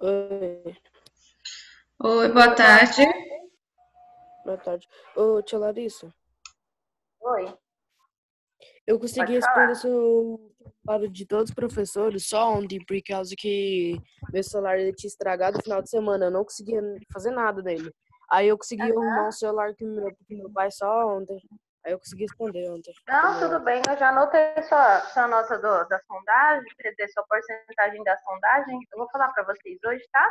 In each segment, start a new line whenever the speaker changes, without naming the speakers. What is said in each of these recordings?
Oi,
Oi, boa tarde.
boa tarde. Ô, tia Larissa,
Oi,
eu consegui
pode
responder
falar.
seu formulário de todos os professores só ontem, por causa que meu celular ele tinha estragado no final de semana, eu não conseguia fazer nada nele. Aí eu consegui arrumar um celular que meu pai só ontem. Aí eu consegui responder ontem.
Não, tudo
Formularam.
bem, eu já anotei sua nota da sondagem, quer dizer, sua porcentagem da sondagem. Eu vou falar para vocês hoje, tá?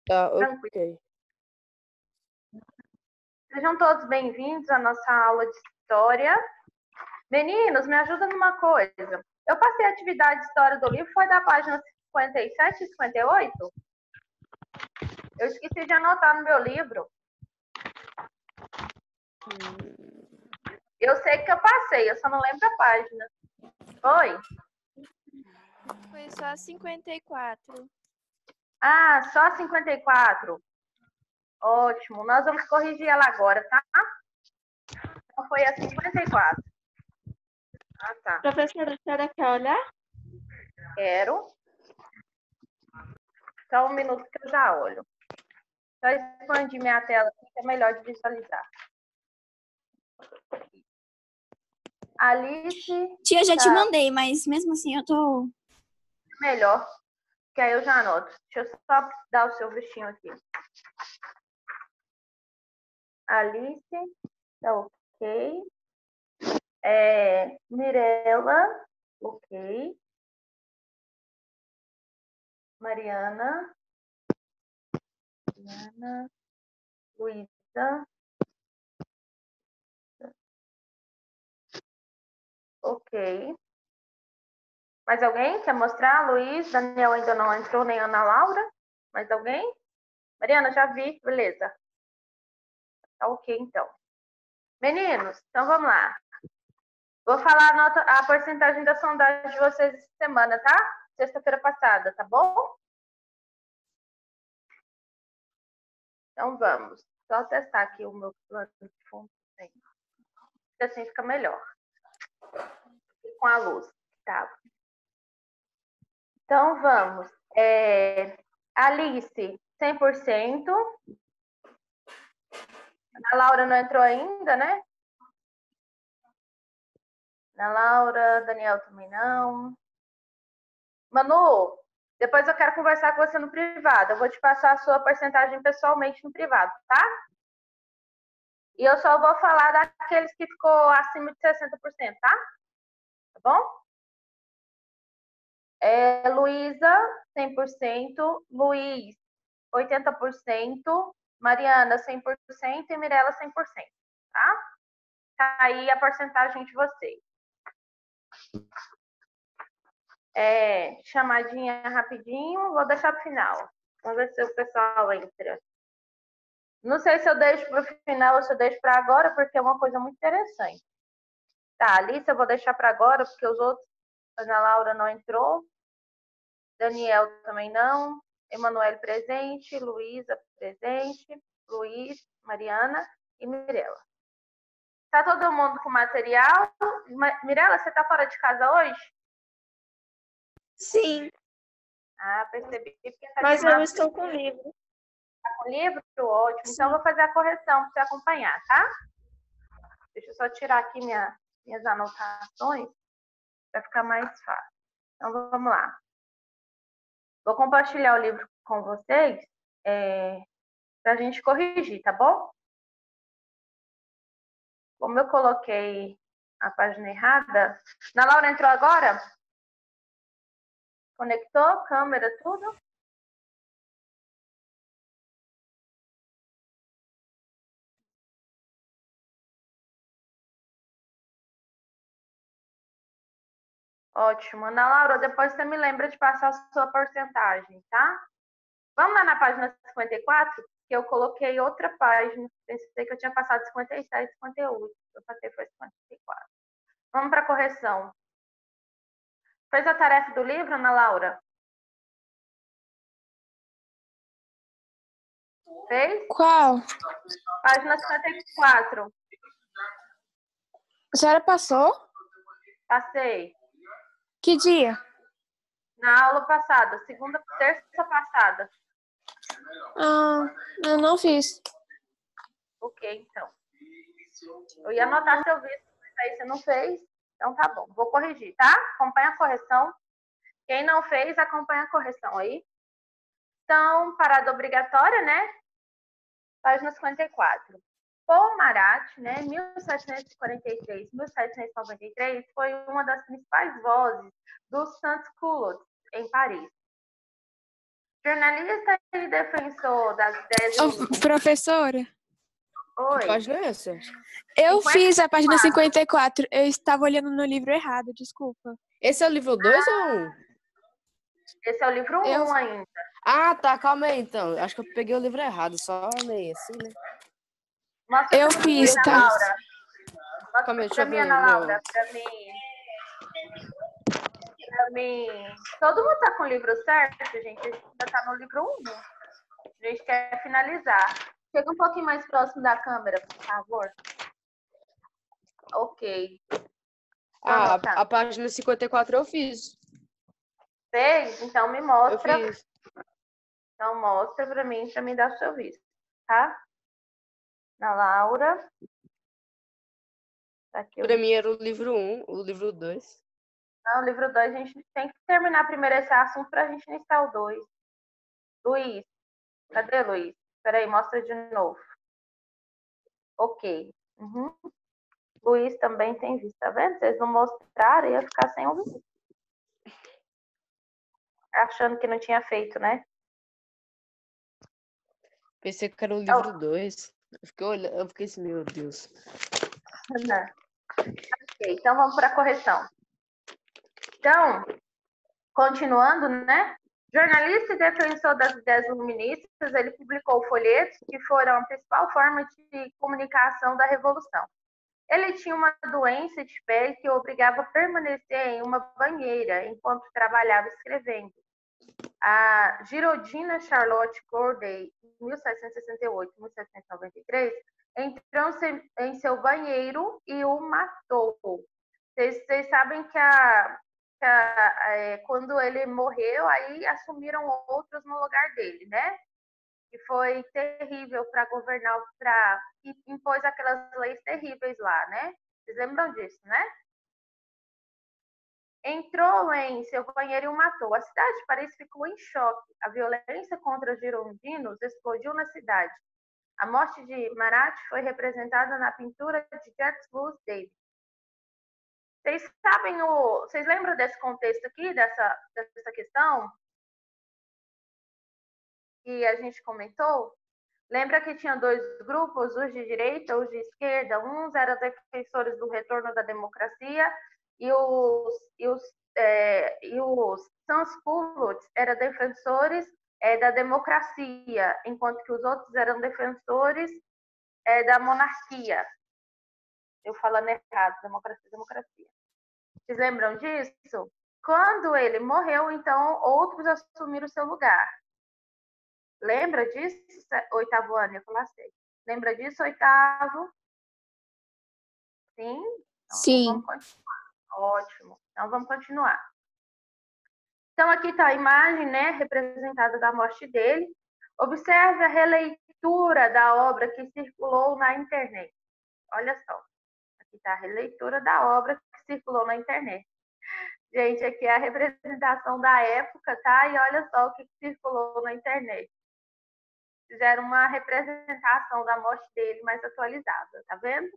Tá,
Tranquilo.
ok.
Sejam todos bem-vindos à nossa aula de história. Meninos, me ajuda numa coisa. Eu passei a atividade de história do livro, foi da página 57 e 58? Eu esqueci de anotar no meu livro. Eu sei que eu passei, eu só não lembro a página. Oi?
Foi só 54.
Ah, só 54. Ótimo, nós vamos corrigir ela agora, tá? Então foi a 54. Ah, tá.
Professora, a senhora quer olhar?
Quero. Só um minuto que eu já olho. Só expandir minha tela aqui, que é melhor de visualizar. Alice.
Tia, já te
Tá
mandei, mas mesmo assim eu tô...
melhor, que aí eu já anoto. Deixa eu só dar o seu vistinho aqui. Alice. Tá ok. Mirella. Ok. Mariana. Luísa. Ok. Mais alguém quer mostrar? Luiz, Daniel ainda não entrou, nem Ana Laura. Mais alguém? Mariana, já vi, beleza. Tá ok, então. Meninos, então vamos lá. Vou falar a porcentagem da sondagem de vocês essa semana, tá? Sexta-feira passada, tá bom? Então vamos. Só testar aqui o meu plano de fundo. Assim fica melhor. E com a luz que tava. Então vamos. Alice, 100%. A Laura não entrou ainda, né? Ana Laura, Daniel também não. Manu, depois eu quero conversar com você no privado. Eu vou te passar a sua porcentagem pessoalmente no privado, tá? E eu só vou falar daqueles que ficou acima de 60%, tá? Tá bom? Luísa, 100%. Luiz, 80%. Mariana, 100%. E Mirella, 100%. Tá? Tá aí a porcentagem de vocês. Chamadinha rapidinho. Vou deixar para o final. Vamos ver se o pessoal entra. Não sei se eu deixo para o final ou se eu deixo para agora, porque é uma coisa muito interessante. Tá, Alice eu vou deixar para agora, porque os outros, Ana Laura não entrou, Daniel também não, Emanuele presente, Luísa presente, Luiz, Mariana e Mirella. Tá todo mundo com material? Mirella, você tá fora de casa hoje?
Sim,
Ah, percebi.
mas eu estou com o livro.
Tá com o livro? Ótimo. Então, eu vou fazer a correção para você acompanhar, tá? Deixa eu só tirar aqui minhas anotações para ficar mais fácil. Então, vamos lá. Vou compartilhar o livro com vocês para a gente corrigir, tá bom? Como eu coloquei a página errada. Ana Laura entrou agora? Conectou? Câmera, tudo? Ótimo. Ana Laura, depois você me lembra de passar a sua porcentagem, tá? Vamos lá na página 54, que eu coloquei outra página. Pensei que eu tinha passado 57, 58. Eu passei foi 54. Vamos para a correção. Fez a tarefa do livro, Ana Laura? Fez?
Qual?
Página 54.
A senhora passou?
Passei.
Que dia?
Na aula passada, terça passada.
Eu não fiz.
Ok, então. Eu ia anotar seu visto, mas aí você não fez. Então tá bom. Vou corrigir, tá? Acompanha a correção. Quem não fez, acompanha a correção aí. Então, parada obrigatória, né? Página 54. Paul Marat, né, 1743-1793, foi uma das principais vozes do sans-culottes em Paris. Jornalista e defensor das ideias...
Professora,
Que
Oi.
página é essa?
eu
54.
fiz a página 54. Eu estava olhando no livro errado, desculpa.
Esse é o livro 2 ou 1?
Esse é o livro 1 ainda.
Ah, tá, calma aí então. Acho que eu peguei o livro errado, só meio assim, né?
Mostra
Eu
pra mim,
fiz,
Ana
tá?
Laura. Mostra
Calma aí, deixa
pra
eu
mim,
ver
Ana
o meu.
Laura, pra mim. Todo mundo tá com o livro certo, gente? A gente ainda tá no livro 1. A gente quer finalizar. Chega um pouquinho mais próximo da câmera, por favor. Ok.
A página 54 eu fiz.
Fez? Então me
Eu
mostra.
fiz.
Então mostra pra mim dar o seu visto, tá? Na Laura. Tá aqui
Pra mim era o livro 1, o livro 2.
Não, o livro 2 a gente tem que terminar primeiro esse assunto pra gente iniciar o 2. Luiz. Cadê, Luiz? Peraí, mostra de novo. Ok. Uhum. Luiz também tem visto, tá vendo? Vocês não mostraram, ia ficar sem o visto. Achando que não tinha feito, né?
Pensei que era o livro 2. Eu fiquei olhando, eu fiquei assim, meu Deus.
Não. Ok, então vamos para a correção. Então, continuando, né? Jornalista e defensor das ideias iluministas, ele publicou folhetos que foram a principal forma de comunicação da Revolução. Ele tinha uma doença de pele que o obrigava a permanecer em uma banheira enquanto trabalhava escrevendo. A Girondina Charlotte Corday, 1768-1793, entrou em seu banheiro e o matou. Vocês sabem que quando ele morreu, aí assumiram outros no lugar dele, né? E foi terrível para governar, e impôs aquelas leis terríveis lá, né? Vocês lembram disso, né? Entrou em seu banheiro e o matou. A cidade de Paris ficou em choque. A violência contra os girondinos explodiu na cidade. A morte de Marat foi representada na pintura de Gertrude Davis. Vocês lembram desse contexto aqui, dessa questão que a gente comentou? Lembra que tinha dois grupos, os de direita, os de esquerda? Uns eram defensores do retorno da democracia e os sans-culottes eram defensores da democracia, enquanto que os outros eram defensores da monarquia. Eu falando errado, democracia. Vocês lembram disso? Quando ele morreu, então, outros assumiram o seu lugar. Lembra disso, oitavo ano? Eu falei. Lembra disso, oitavo? Sim? Então,
Sim.
vamos continuar. Ótimo. Então, vamos continuar. Então, aqui está a imagem, né, representada da morte dele. Observe a releitura da obra que circulou na internet. Olha só. Aqui está a releitura da obra que circulou na internet. Gente, aqui é a representação da época, tá? E olha só o que circulou na internet. Fizeram uma representação da morte dele mais atualizada, tá vendo?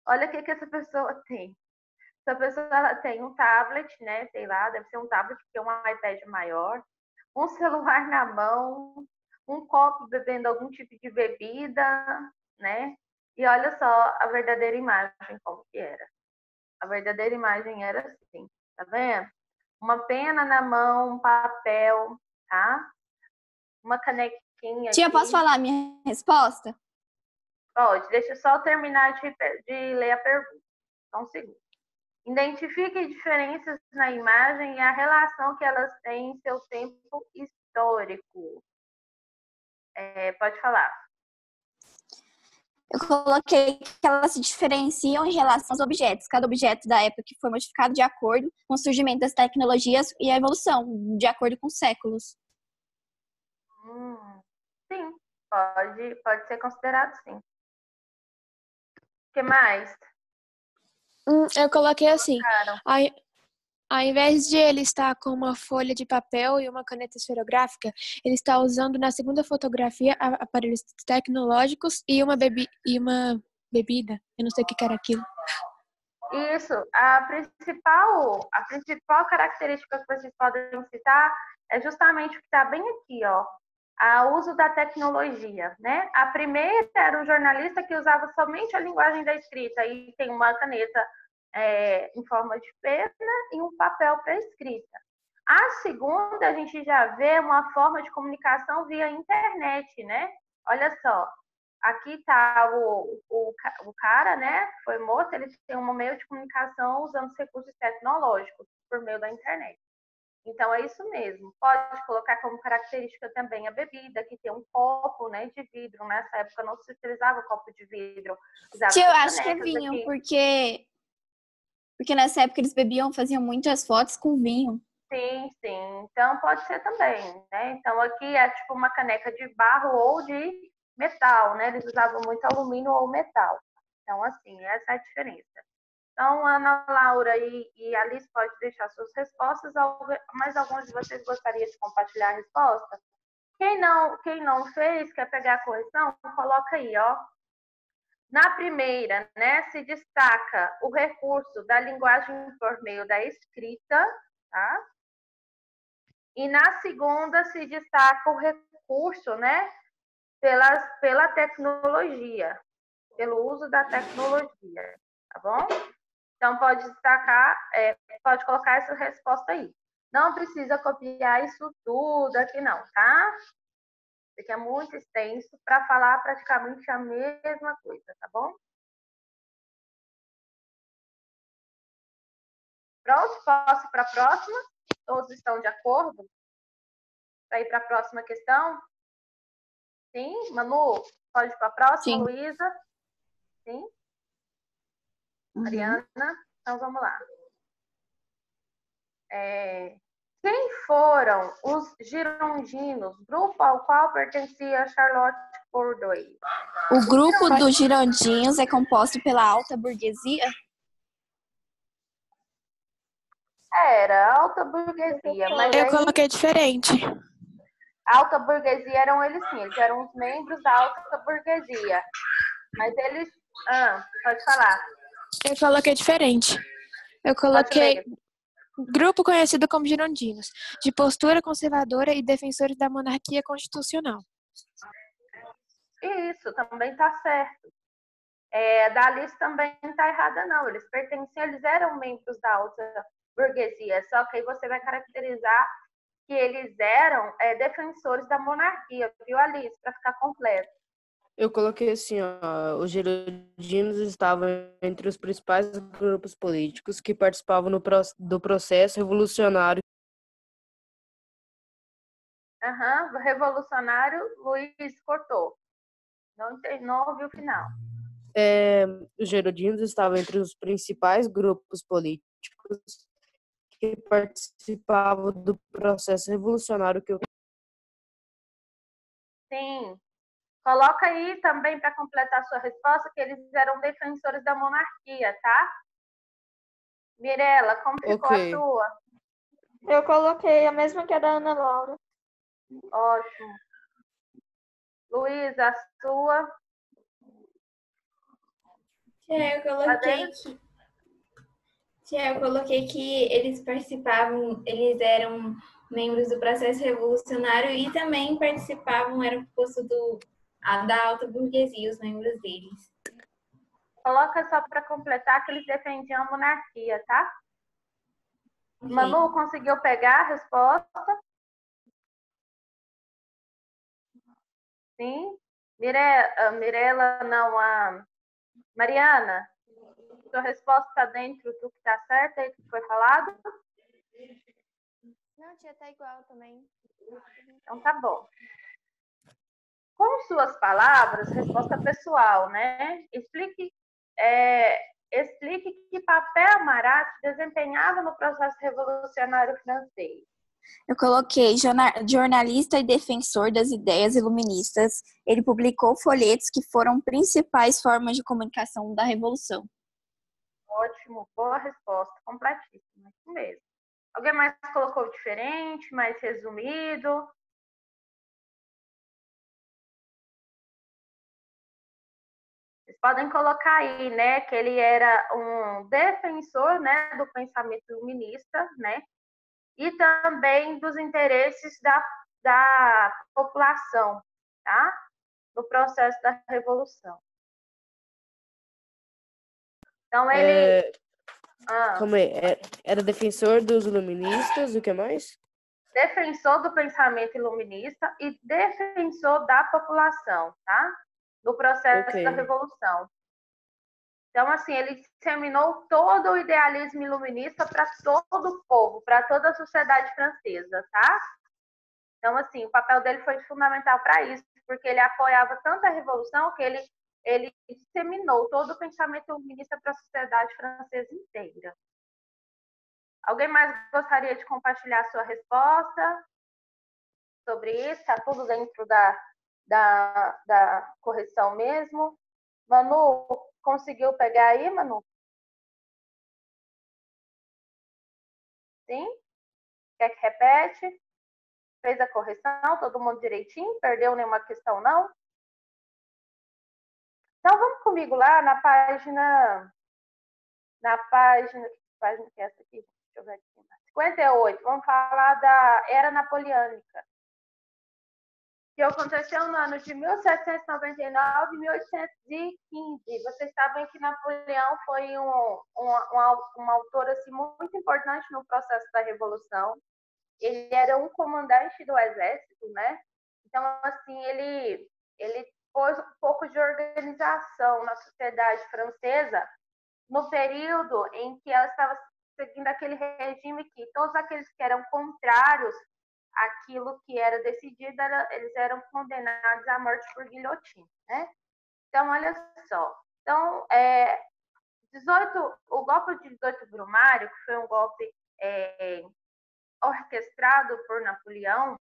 Olha o que essa pessoa tem. Essa pessoa ela tem um tablet, né? Sei lá, deve ser um tablet porque é um iPad maior, um celular na mão, um copo bebendo algum tipo de bebida, né? E olha só a verdadeira imagem como que era. A verdadeira imagem era assim, tá vendo? Uma pena na mão, um papel, tá? Uma canequinha
Tia,
aqui.
posso falar a minha resposta?
Pode, deixa eu só terminar de ler a pergunta. Só um segundo. Identifique diferenças na imagem e a relação que elas têm em seu tempo histórico. Pode falar.
Eu coloquei que elas se diferenciam em relação aos objetos. Cada objeto da época que foi modificado de acordo com o surgimento das tecnologias e a evolução, de acordo com os séculos.
Sim, pode ser considerado sim. O que mais?
Eu coloquei assim,
Claro.
ao invés de ele estar com uma folha de papel e uma caneta esferográfica, ele está usando na segunda fotografia aparelhos tecnológicos e uma bebida. Eu não sei o que era aquilo.
Isso, a principal característica que vocês podem citar é justamente o que está bem aqui, ó. O uso da tecnologia, né? A primeira era um jornalista que usava somente a linguagem da escrita e tem uma caneta em forma de pena e um papel para escrita. A segunda, a gente já vê uma forma de comunicação via internet, né? Olha só, aqui está o cara, né? Foi morto, ele tem um meio de comunicação usando os recursos tecnológicos por meio da internet. Então, é isso mesmo. Pode colocar como característica também a bebida, que tem um copo, né, de vidro. Nessa época não se utilizava copo de vidro.
Eu acho que é vinho, porque nessa época eles faziam muitas fotos com vinho.
Sim. Então, pode ser também, né? Então, aqui é tipo uma caneca de barro ou de metal, né? Eles usavam muito alumínio ou metal. Então, assim, essa é a diferença. Então, Ana Laura e Alice pode deixar suas respostas. Mais alguns de vocês gostariam de compartilhar a resposta? Quem não fez, quer pegar a correção, coloca aí, ó. Na primeira, né, se destaca o recurso da linguagem por meio da escrita, tá? E na segunda se destaca o recurso, né, pela tecnologia, pelo uso da tecnologia, tá bom? Então, pode destacar, pode colocar essa resposta aí. Não precisa copiar isso tudo aqui não, tá? Isso aqui é muito extenso para falar praticamente a mesma coisa, tá bom? Pronto? Posso ir para a próxima? Todos estão de acordo? Para ir para a próxima questão? Sim? Manu, pode ir para a próxima,
Sim.
Luísa? Sim? Mariana? Então, vamos lá. Quem foram os girondinos, grupo ao qual pertencia Charlotte Corday?
O grupo dos girondinos é composto pela alta burguesia?
Era alta burguesia, mas
Eu
aí
coloquei diferente.
alta burguesia eram eles sim, eles eram os membros da alta burguesia. Mas eles. Pode falar.
Eu coloquei diferente. Eu coloquei grupo conhecido como girondinos, de postura conservadora e defensores da monarquia constitucional.
Isso, também está certo. Da Alice também não está errada, não. Eles eram membros da alta burguesia, só que aí você vai caracterizar que eles eram defensores da monarquia, viu, Alice? Para ficar completo.
Eu coloquei assim, ó, os girondinos estavam entre os principais grupos políticos que participavam do processo revolucionário.
Revolucionário, Luiz cortou. Não ouviu o final.
Os girondinos estavam entre os principais grupos políticos que participavam do processo revolucionário que eu...
Sim. Coloca aí também para completar a sua resposta que eles eram defensores da monarquia, tá? Mirela, como ficou a sua?
Eu coloquei a mesma que a da Ana Laura.
Ótimo. Luísa, a sua?
Eu coloquei que eles eles eram membros do processo revolucionário e também eram composto da alta burguesia, os membros deles.
Coloca só para completar que eles defendiam a monarquia, tá? Okay. Manu, conseguiu pegar a resposta? Sim? Mirela, não, a Mariana, sua resposta está dentro do que está certo aí que foi falado?
Não, tia, tá igual também.
Então tá bom. Com suas palavras, resposta pessoal, né? Explique que papel Marat desempenhava no processo revolucionário francês.
Eu coloquei jornalista e defensor das ideias iluministas. Ele publicou folhetos que foram principais formas de comunicação da Revolução.
Ótimo, boa resposta, completíssima, isso mesmo. Alguém mais colocou diferente, mais resumido? Vocês podem colocar aí, né, que ele era um defensor, né, do pensamento iluminista, né, e também dos interesses da população, tá? No processo da Revolução. Então, ele...
Calma aí, era defensor dos iluministas, o que mais?
Defensor do pensamento iluminista e defensor da população, tá? No processo da Revolução. Então, assim, ele disseminou todo o idealismo iluminista para todo o povo, para toda a sociedade francesa, tá? Então, assim, o papel dele foi fundamental para isso, porque ele apoiava tanto a Revolução que ele disseminou todo o pensamento iluminista para a sociedade francesa inteira. Alguém mais gostaria de compartilhar a sua resposta sobre isso? Está tudo dentro da correção mesmo? Manu, conseguiu pegar aí, Manu? Sim? Quer que repete? Fez a correção? Todo mundo direitinho? Perdeu nenhuma questão, não? Então, vamos comigo lá na página que é essa aqui? Deixa eu ver aqui. 58. Vamos falar da Era Napoleônica, que aconteceu no ano de 1799 e 1815. Vocês sabem que Napoleão foi um autor assim, muito importante no processo da Revolução. Ele era um comandante do exército, né? Então, assim, ele pôs um pouco de organização na sociedade francesa no período em que ela estava seguindo aquele regime que todos aqueles que eram contrários àquilo que era decidido, eles eram condenados à morte por guilhotina, né? Então, olha só. Então, o golpe de 18 Brumário, que foi um golpe orquestrado por Napoleão,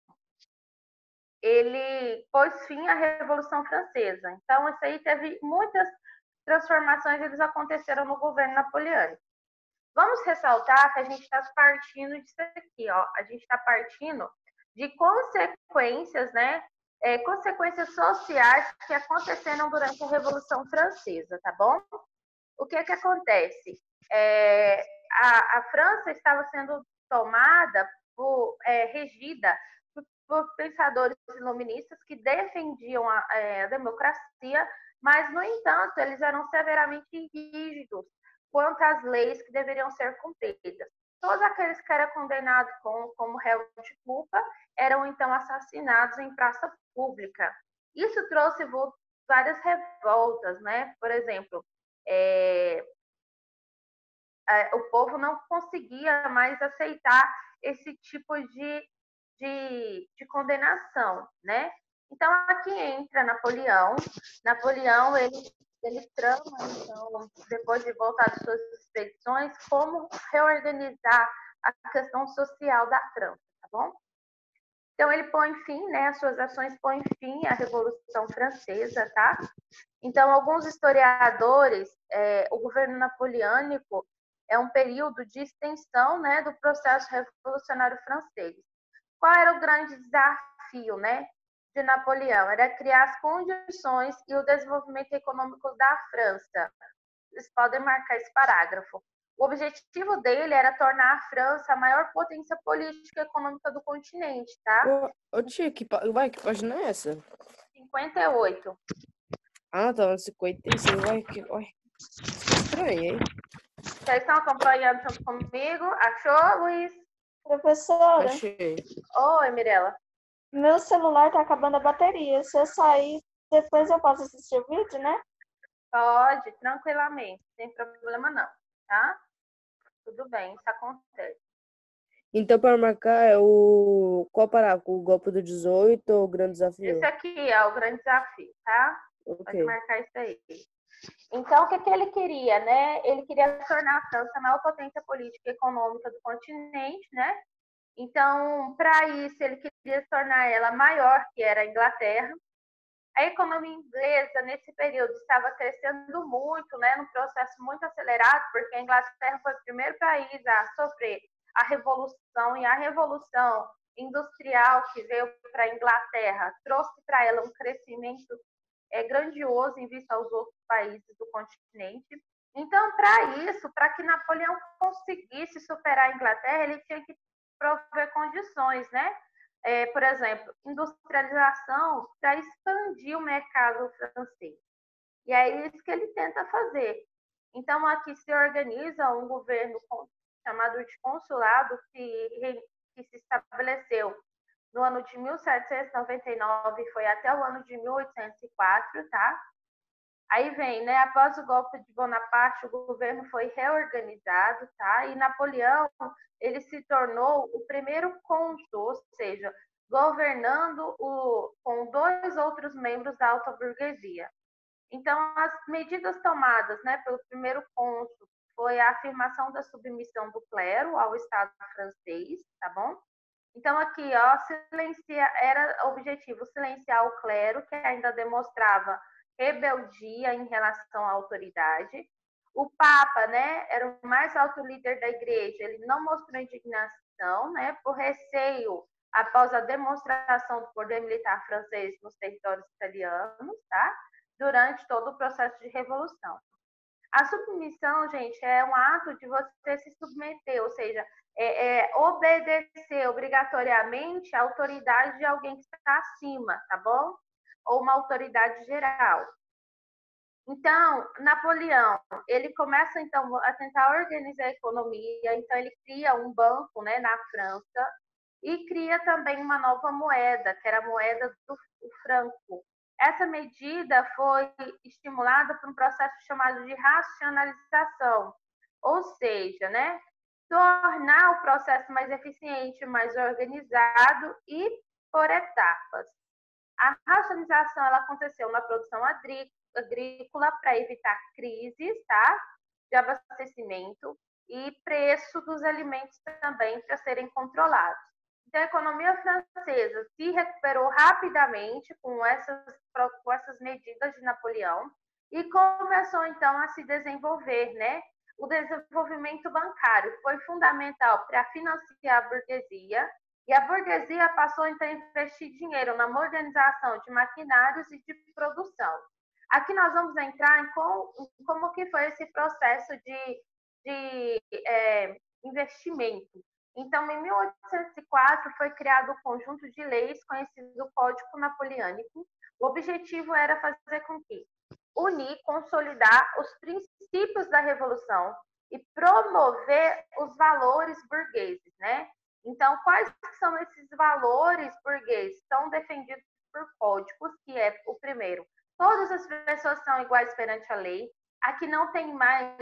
ele pôs fim à Revolução Francesa. Então, isso aí teve muitas transformações, eles aconteceram no governo napoleônico. Vamos ressaltar que a gente está partindo disso aqui, ó. A gente está partindo de consequências, né? Consequências sociais que aconteceram durante a Revolução Francesa, tá bom? O que acontece? A França estava sendo tomada regida por pensadores iluministas que defendiam a democracia, mas, no entanto, eles eram severamente rígidos quanto às leis que deveriam ser cumpridas. Todos aqueles que eram condenados como réu de culpa eram, então, assassinados em praça pública. Isso trouxe várias revoltas, né? Por exemplo, o povo não conseguia mais aceitar esse tipo de condenação, né? Então, aqui entra Napoleão. Napoleão, ele trama, então, depois de voltar de suas expedições, como reorganizar a questão social da França, tá bom? Então, ele põe fim, né? As suas ações põem fim à Revolução Francesa, tá? Então, alguns historiadores, o governo napoleônico é um período de extensão, né, do processo revolucionário francês. Qual era o grande desafio, né, de Napoleão? Era criar as condições e o desenvolvimento econômico da França. Vocês podem marcar esse parágrafo. O objetivo dele era tornar a França a maior potência política e econômica do continente, tá?
Ô tia, que página é essa?
58.
Ah, tá, 56. Vai, que estranho, hein?
Vocês estão acompanhando junto comigo? Achou, Luiz?
Professora,
Achei.
Oi, Mirella.
meu celular tá acabando a bateria. Se eu sair, depois eu posso assistir o vídeo, né?
Pode, tranquilamente. Sem problema não, tá? Tudo bem, isso acontece.
Então, para marcar, é o... qual parágrafo? O golpe do 18 ou o grande desafio?
Esse aqui é o grande desafio, tá?
Ok.
Pode marcar isso aí. Então, o que ele queria, né? Ele queria tornar a França a maior potência política e econômica do continente, né? Então, para isso, ele queria tornar ela maior, que era a Inglaterra. A economia inglesa, nesse período, estava crescendo muito, né? Num processo muito acelerado, porque a Inglaterra foi o primeiro país a sofrer a Revolução, e a Revolução Industrial que veio para a Inglaterra trouxe para ela um crescimento grandioso em vista aos outros países do continente. Então, para isso, para que Napoleão conseguisse superar a Inglaterra, ele tinha que prover condições, né? Por exemplo, industrialização para expandir o mercado francês. E é isso que ele tenta fazer. Então, aqui se organiza um governo chamado de consulado que se estabeleceu no ano de 1799 e foi até o ano de 1804, tá? Aí vem, né? Após o golpe de Bonaparte, o governo foi reorganizado, tá? E Napoleão, ele se tornou o primeiro cônsul, ou seja, governando com 2 outros membros da alta burguesia. Então, as medidas tomadas, né, pelo primeiro cônsul foi a afirmação da submissão do clero ao Estado francês, tá bom? Então, aqui, ó, era objetivo silenciar o clero, que ainda demonstrava rebeldia em relação à autoridade. O Papa, né, era o mais alto líder da igreja, ele não mostrou indignação, né, por receio após a demonstração do poder militar francês nos territórios italianos, tá? Durante todo o processo de revolução. A submissão, gente, é um ato de você se submeter, ou seja, obedecer obrigatoriamente a autoridade de alguém que está acima, tá bom? Ou uma autoridade geral. Então, Napoleão, ele começa então a tentar organizar a economia, então ele cria um banco, né, na França e cria também uma nova moeda, que era a moeda do franco. Essa medida foi estimulada por um processo chamado de racionalização, ou seja, né, tornar o processo mais eficiente, mais organizado e por etapas. A racionalização ela aconteceu na produção agrícola para evitar crises, tá, de abastecimento e preço dos alimentos também para serem controlados. Então, a economia francesa se recuperou rapidamente com essas medidas de Napoleão e começou, então, a se desenvolver, né? O desenvolvimento bancário foi fundamental para financiar a burguesia, e a burguesia passou, então, a investir dinheiro na modernização de maquinários e de produção. Aqui nós vamos entrar em como que foi esse processo de investimento. Então, em 1804, foi criado um conjunto de leis conhecido como Código Napoleônico. O objetivo era fazer com que unir, consolidar os princípios da Revolução e promover os valores burgueses, né? Então, quais são esses valores burgueses? São defendidos por códigos, que é o primeiro. Todas as pessoas são iguais perante a lei. Aqui não tem mais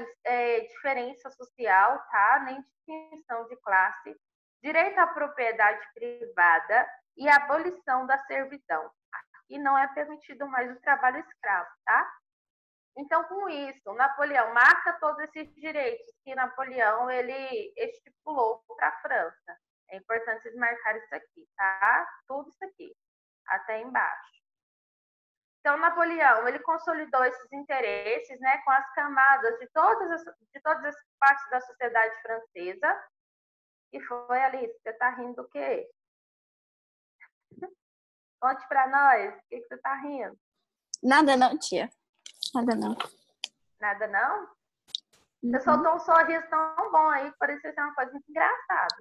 diferença social, tá? Nem distinção de classe. Direito à propriedade privada e abolição da servidão. Aqui não é permitido mais o trabalho escravo, tá? Então, com isso, Napoleão marca todos esses direitos que Napoleão ele estipulou para a França. É importante marcar isso aqui, tá? Tudo isso aqui, até embaixo. Então, Napoleão, ele consolidou esses interesses, né, com as camadas de todas as partes da sociedade francesa. E foi, Alice, você tá rindo do quê? Conte para nós, o que você tá rindo?
Nada não, tia. Nada não.
Nada não? Você soltou um sorriso tão bom aí que parecia ser uma coisa muito engraçada.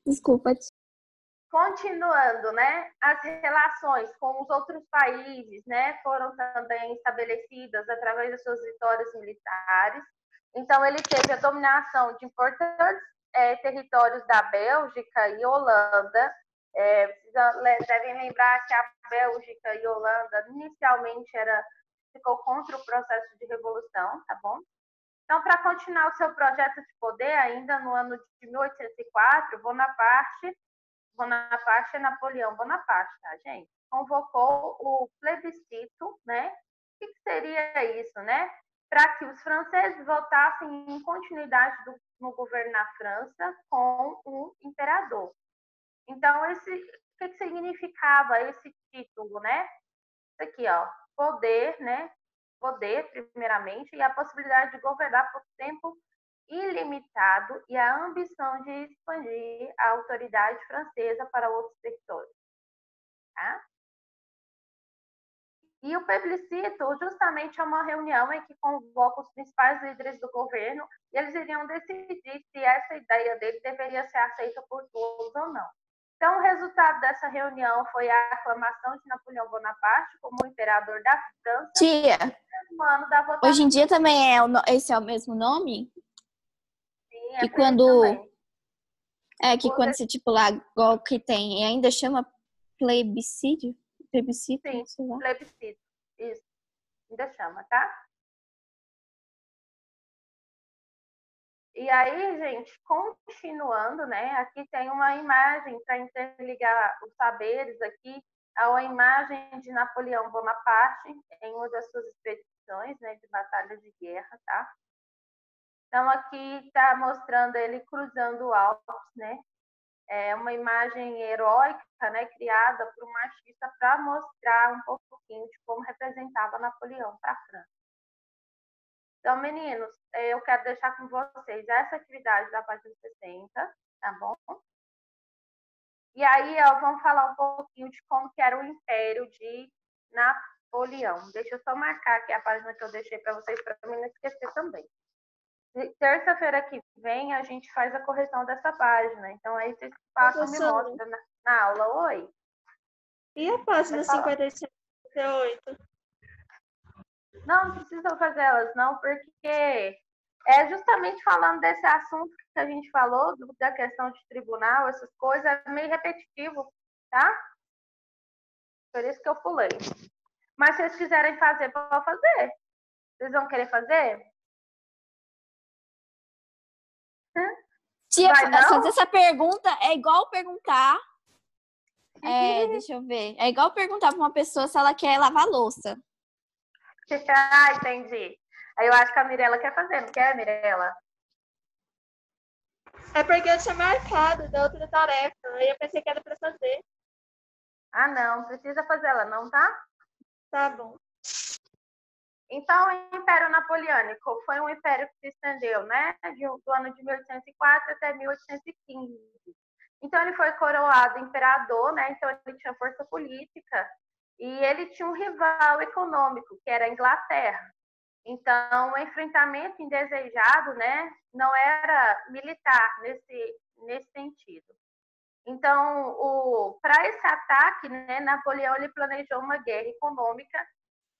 Desculpa, tia.
Continuando, né, as relações com os outros países, né, foram também estabelecidas através das suas vitórias militares. Então, ele teve a dominação de importantes territórios da Bélgica e Holanda. Devem lembrar que a Bélgica e Holanda inicialmente ficou contra o processo de revolução, tá bom? Então, para continuar o seu projeto de poder, ainda no ano de 1804, Bonaparte é Napoleão Bonaparte, tá, gente? Convocou o plebiscito, né? O que seria isso, né? Para que os franceses votassem em continuidade no governo na França com o imperador. Então, o que significava esse título, né? Isso aqui, ó, poder, né? Poder, primeiramente, e a possibilidade de governar por tempo ilimitado e a ambição de expandir a autoridade francesa para outros territórios. Tá? E o plebiscito justamente é uma reunião em que convoca os principais líderes do governo e eles iriam decidir se essa ideia dele deveria ser aceita por todos ou não. Então, o resultado dessa reunião foi a aclamação de Napoleão Bonaparte como imperador da França.
Tia,
No ano da votação.
hoje em dia também esse é o mesmo nome?
Sim,
E
por
quando
isso também.
quando você, tipo, lá, igual que tem, ainda chama plebiscito? Plebiscito,
Sim,
sei lá.
plebiscito. Isso. Ainda chama, tá? E aí, gente, continuando, né? Aqui tem uma imagem para interligar os saberes aqui a imagem de Napoleão Bonaparte em uma das suas expedições, né, de batalhas de guerra, tá? Então, aqui está mostrando ele cruzando o Alpes, né? É uma imagem heróica, né, criada por um artista para mostrar um pouquinho de como representava Napoleão para a França. Então, meninos, eu quero deixar com vocês essa atividade da página 60, tá bom? E aí, ó, vamos falar um pouquinho de como que era o Império de Napoleão. Deixa eu só marcar aqui a página que eu deixei para vocês, para mim não esquecer também. Terça-feira que vem, a gente faz a correção dessa página. Então, aí vocês passam e me mostram na aula. Oi?
E a página 57 e 58?
Não precisa fazer elas, não, porque é justamente falando desse assunto que a gente falou, da questão de tribunal, essas coisas, é meio repetitivo, tá? Por isso que eu pulei. Mas se vocês quiserem fazer, pode fazer. Vocês vão querer fazer?
Tia,
Vai, não?
fazer essa pergunta é igual perguntar. Deixa eu ver. É igual perguntar para uma pessoa se ela quer lavar louça.
Ah, entendi. Aí eu acho que a Mirella quer fazer, não quer, Mirella?
É porque eu tinha marcado da outra tarefa. Aí eu pensei que era para fazer.
Ah, não precisa fazer ela, não, tá?
Tá bom.
Então, o Império Napoleônico foi um império que se estendeu, né, do ano de 1804 até 1815. Então, ele foi coroado imperador, né, então ele tinha força política e ele tinha um rival econômico, que era a Inglaterra. Então, o enfrentamento indesejado, né, não era militar nesse sentido. Então, para esse ataque, né, Napoleão ele planejou uma guerra econômica.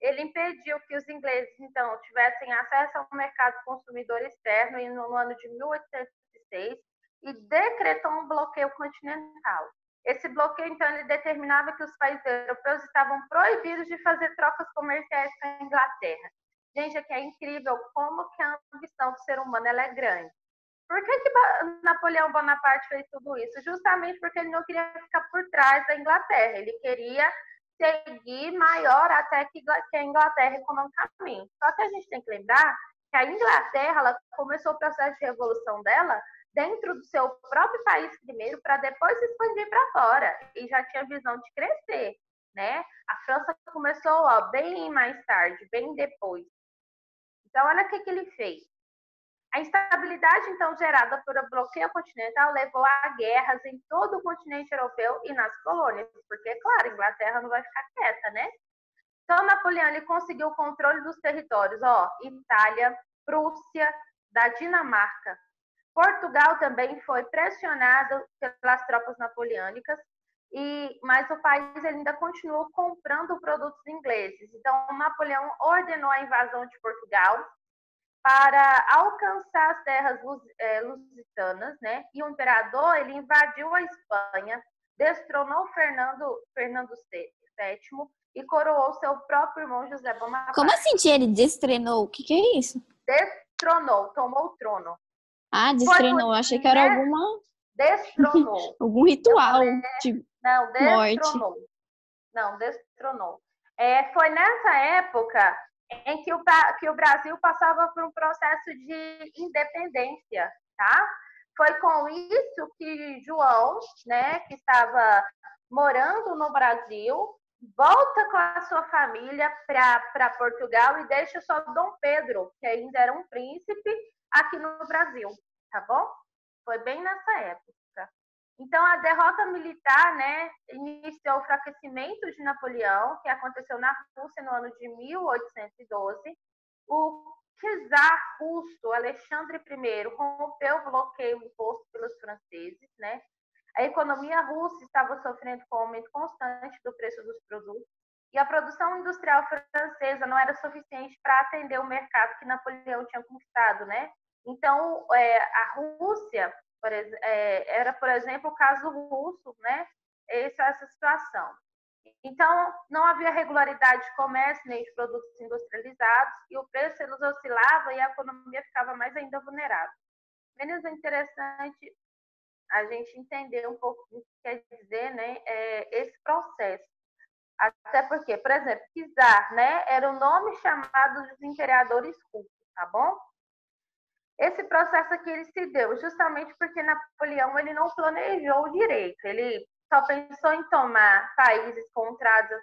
Ele impediu que os ingleses, então, tivessem acesso ao mercado consumidor externo no ano de 1806 e decretou um bloqueio continental. Esse bloqueio, então, ele determinava que os países europeus estavam proibidos de fazer trocas comerciais com a Inglaterra. Gente, aqui é incrível como que a ambição do ser humano ela é grande. Por que Napoleão Bonaparte fez tudo isso? Justamente porque ele não queria ficar por trás da Inglaterra. Ele queria seguir maior até que a Inglaterra economicamente. Só que a gente tem que lembrar que a Inglaterra ela começou o processo de revolução dela dentro do seu próprio país primeiro, para depois se expandir para fora. E já tinha visão de crescer, né? A França começou bem mais tarde, bem depois. Então, olha o que ele fez. A instabilidade, então, gerada por um bloqueio continental levou a guerras em todo o continente europeu e nas colônias, porque, claro, a Inglaterra não vai ficar quieta, né? Então, Napoleão ele conseguiu o controle dos territórios, Itália, Prússia, da Dinamarca. Portugal também foi pressionado pelas tropas napoleônicas, mas o país ele ainda continuou comprando produtos ingleses. Então, Napoleão ordenou a invasão de Portugal para alcançar as terras lusitanas, né? E o imperador ele invadiu a Espanha, destronou Fernando VII e coroou seu próprio irmão José Bonaparte.
Como assim, tia, ele destrenou? O que é isso?
destronou, tomou o trono.
Ah,
Foi
destrenou.
por,
Achei que era
né?
algum
Destronou.
ritual
falei,
de
Não,
morte.
destronou. Não, destronou. Foi nessa época em que o Brasil passava por um processo de independência, tá? Foi com isso que João, né, que estava morando no Brasil, volta com a sua família para Portugal e deixa só Dom Pedro, que ainda era um príncipe, aqui no Brasil, tá bom? Foi bem nessa época. Então, a derrota militar, né, iniciou o enfraquecimento de Napoleão, que aconteceu na Rússia no ano de 1812. O czar russo Alexandre I rompeu o bloqueio imposto pelos franceses, né? A economia russa estava sofrendo com o aumento constante do preço dos produtos e a produção industrial francesa não era suficiente para atender o mercado que Napoleão tinha conquistado, né? Então, a Rússia era, por exemplo, o caso russo, né? Essa situação. Então, não havia regularidade de comércio nem de produtos industrializados e o preço eles oscilava e a economia ficava mais ainda vulnerável. Menos interessante a gente entender um pouco o que quer dizer, né, esse processo. Até porque, por exemplo, czar, né, era o nome chamado dos imperadores russos, tá bom? Esse processo aqui ele se deu justamente porque Napoleão ele não planejou direito, ele só pensou em tomar países contrários,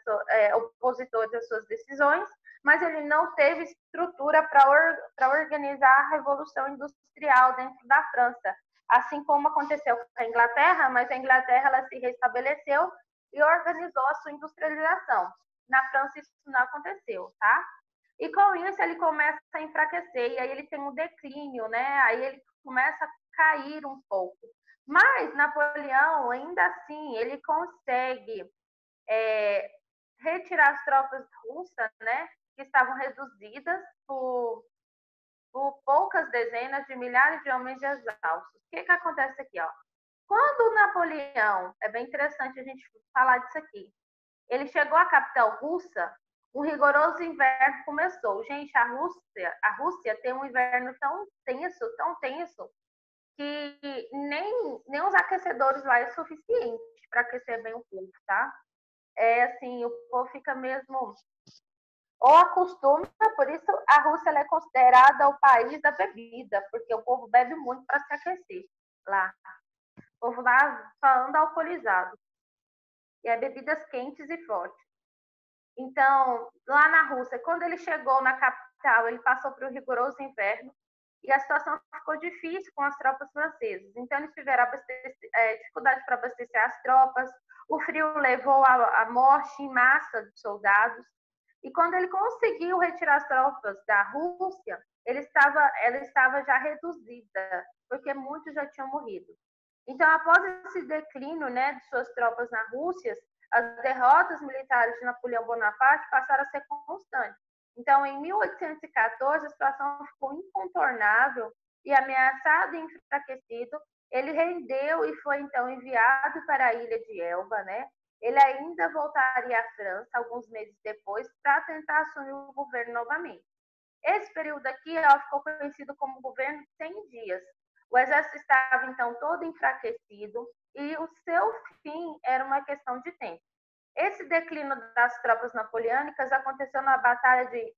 opositores às suas decisões, mas ele não teve estrutura para organizar a revolução industrial dentro da França, assim como aconteceu com a Inglaterra, mas a Inglaterra ela se restabeleceu e organizou a sua industrialização. Na França isso não aconteceu, tá? E com isso ele começa a enfraquecer, e aí ele tem um declínio, né? Aí ele começa a cair um pouco. Mas Napoleão, ainda assim, ele consegue retirar as tropas russas, né? Que estavam reduzidas por poucas dezenas de milhares de homens exaustos. O que acontece aqui, ó? Quando Napoleão, é bem interessante a gente falar disso aqui, ele chegou à capital russa, um rigoroso inverno começou. Gente, a Rússia tem um inverno tão tenso, que nem os aquecedores lá é suficiente para aquecer bem o povo, tá? Assim, o povo fica mesmo ou acostuma, por isso a Rússia é considerada o país da bebida, porque o povo bebe muito para se aquecer lá. O povo lá só anda alcoolizado. E é bebidas quentes e fortes. Então, lá na Rússia, quando ele chegou na capital, ele passou por um rigoroso inverno e a situação ficou difícil com as tropas francesas. Então, eles tiveram dificuldade para abastecer as tropas, o frio levou à morte em massa de soldados. E quando ele conseguiu retirar as tropas da Rússia, ela estava já reduzida, porque muitos já tinham morrido. Então, após esse declínio, né, de suas tropas na Rússia, as derrotas militares de Napoleão Bonaparte passaram a ser constantes. Então, em 1814, a situação ficou incontornável e, ameaçado e enfraquecido, ele rendeu e foi, então, enviado para a ilha de Elba, né? Ele ainda voltaria à França alguns meses depois para tentar assumir o governo novamente. Esse período aqui ficou conhecido como governo de 100 dias. O exército estava, então, todo enfraquecido e o seu fim era uma questão de tempo. Esse declínio das tropas napoleônicas aconteceu na Batalha de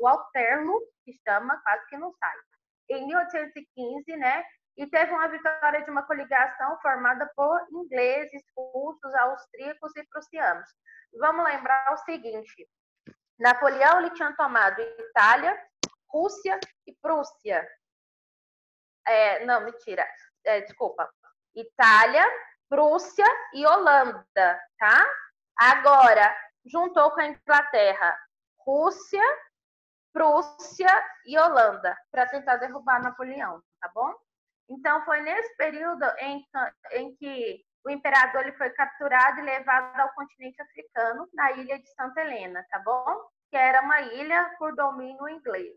Waterloo, que chama, quase que não sai, em 1815, né? E teve uma vitória de uma coligação formada por ingleses, russos, austríacos e prussianos. Vamos lembrar o seguinte: Napoleão ele tinha tomado Itália, Rússia e Prússia. Não, mentira. Desculpa. Itália, Prússia e Holanda, tá? Agora, juntou com a Inglaterra, Rússia, Prússia e Holanda, para tentar derrubar Napoleão, tá bom? Então, foi nesse período em que o imperador ele foi capturado e levado ao continente africano, na ilha de Santa Helena, tá bom? Que era uma ilha por domínio inglês.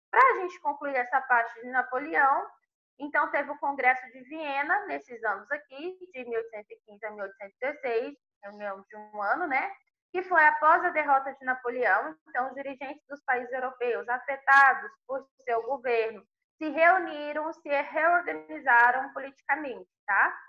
Para a gente concluir essa parte de Napoleão, então teve o Congresso de Viena, nesses anos aqui, de 1815 a 1816, de um ano, né? que foi após a derrota de Napoleão. Então, os dirigentes dos países europeus afetados por seu governo se reuniram, se reorganizaram politicamente, tá?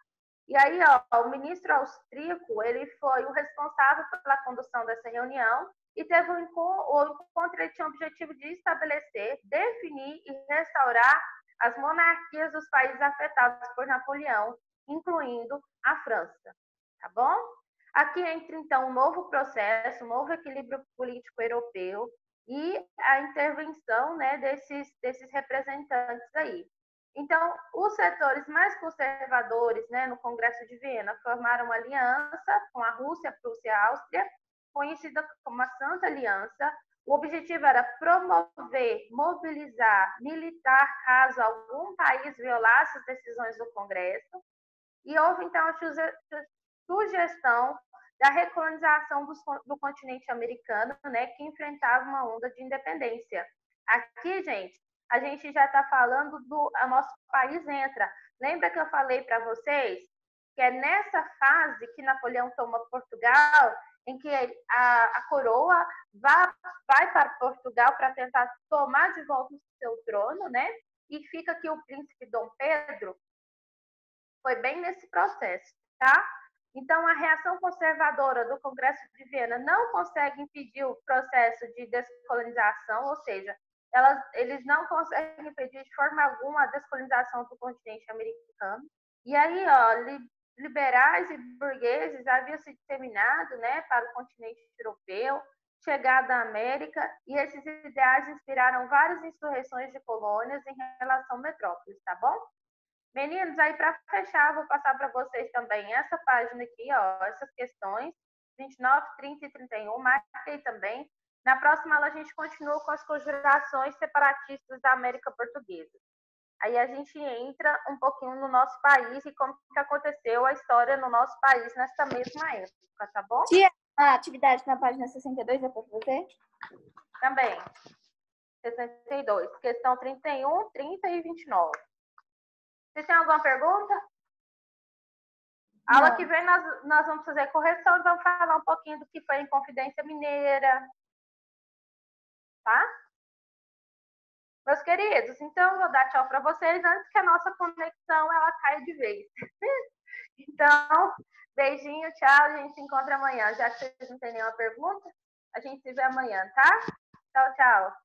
E aí, ó, o ministro austríaco, ele foi o responsável pela condução dessa reunião e teve o encontro, ele tinha o objetivo de estabelecer, definir e restaurar as monarquias dos países afetados por Napoleão, incluindo a França, tá bom? Aqui entra, então, um novo processo, um novo equilíbrio político europeu e a intervenção, né, desses representantes aí. Então, os setores mais conservadores, né, no Congresso de Viena, formaram uma aliança com a Rússia, a Prússia e a Áustria, conhecida como a Santa Aliança. O objetivo era promover, mobilizar, militar caso algum país violasse as decisões do Congresso. E houve, então, a sugestão da recolonização do continente americano, né, que enfrentava uma onda de independência. Aqui, gente, a gente já está falando do nosso país entra. Lembra que eu falei para vocês que é nessa fase que Napoleão toma Portugal, em que a coroa vai para Portugal para tentar tomar de volta o seu trono, né? E fica aqui o príncipe Dom Pedro. Foi bem nesse processo, tá? Então, a reação conservadora do Congresso de Viena não consegue impedir o processo de descolonização, ou seja, eles não conseguem impedir de forma alguma a descolonização do continente americano. E aí, ó, liberais e burgueses haviam se disseminado, né, para o continente europeu, chegada à América, e esses ideais inspiraram várias insurreições de colônias em relação a metrópoles, tá bom? Meninos, aí para fechar, vou passar para vocês também essa página aqui, ó, essas questões, 29, 30 e 31, marquei também. Na próxima aula a gente continua com as conjurações separatistas da América Portuguesa. Aí a gente entra um pouquinho no nosso país e como que aconteceu a história no nosso país nessa mesma época, tá bom?
Tia, a atividade na página 62 é para você?
Também. 62, questão 31, 30 e 29. Vocês têm alguma pergunta?
Não.
Aula que vem nós vamos fazer correção e vamos falar um pouquinho do que foi a Inconfidência Mineira. Tá? Meus queridos, então eu vou dar tchau para vocês antes que a nossa conexão ela caia de vez. Então, beijinho, tchau, a gente se encontra amanhã. Já que vocês não têm nenhuma pergunta, a gente se vê amanhã, tá? Tchau, tchau.